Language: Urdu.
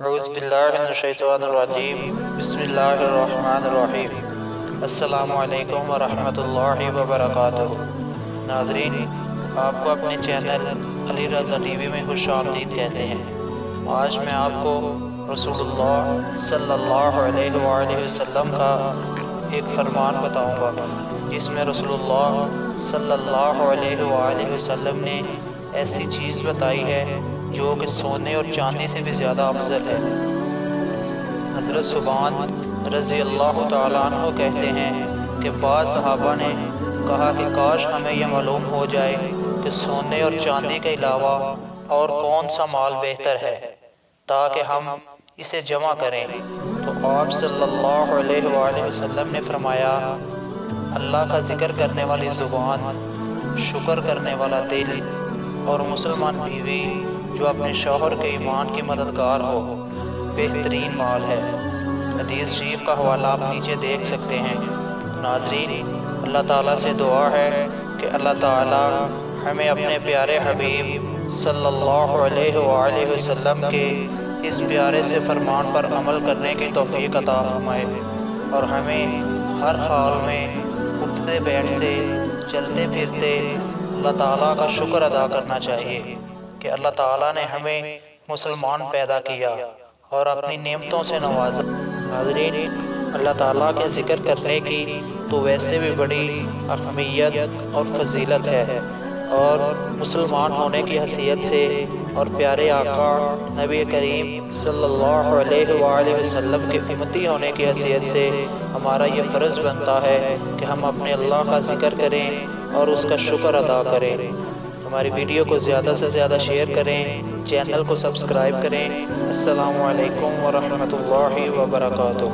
اعوذ باللہ من الشیطان الرجیم بسم اللہ الرحمن الرحیم السلام علیکم ورحمۃ اللہ وبرکاتہ۔ ناظرین، آپ کو اپنے channel Ali Raza T V میں خوش آمدید کہتے ہیں۔ آج میں آپ کو رسول اللہ صلی اللہ علیہ وآلہ وسلم کا ایک فرمان بتاؤں گا، جس میں رسول اللہ صلی اللہ علیہ وآلہ وسلم نے ایسی چیز بتائی ہے جو کہ سونے اور چاندی سے بھی زیادہ افضل ہے۔ حضرت ثوبان رضی اللہ تعالیٰ عنہ کہتے ہیں کہ بعض صحابہ نے کہا کہ کاش ہمیں یہ معلوم ہو جائے کہ سونے اور چاندی کے علاوہ اور کون سا مال بہتر ہے تاکہ ہم اسے جمع کریں۔ تو آپ صلی اللہ علیہ وآلہ وسلم نے فرمایا، اللہ کا ذکر کرنے والی زبان، شکر کرنے والا دل اور مسلمان بیوی جو اپنے شوہر کے ایمان کی مددگار ہو بہترین مال ہے۔ حدیث شریف کا حوالہ آپ نیچے دیکھ سکتے ہیں۔ ناظرین، اللہ تعالیٰ سے دعا ہے کہ اللہ تعالیٰ ہمیں اپنے پیارے حبیب صلی اللہ علیہ وآلہ وسلم کے اس پیارے سے فرمان پر عمل کرنے کی توفیق عطا فرمائے، اور ہمیں ہر حال میں اٹھتے بیٹھتے چلتے پھرتے اللہ تعالیٰ کا شکر ادا کرنا چاہیے کہ اللہ تعالیٰ نے ہمیں مسلمان پیدا کیا اور اپنی نعمتوں سے نوازا۔ ناظرین، اللہ تعالیٰ کے ذکر کرنے کی تو ویسے بھی بڑی اہمیت اور فضیلت ہے، اور مسلمان ہونے کی حیثیت سے اور پیارے آقا نبی کریم صلی اللہ علیہ وآلہ وسلم کے امتی ہونے کی حیثیت سے ہمارا یہ فرض بنتا ہے کہ ہم اپنے اللہ کا ذکر کریں اور اس کا شکر ادا کریں۔ ہماری ویڈیو کو زیادہ سے زیادہ شیئر کریں، چینل کو سبسکرائب کریں۔ السلام علیکم ورحمۃ اللہ وبرکاتہ۔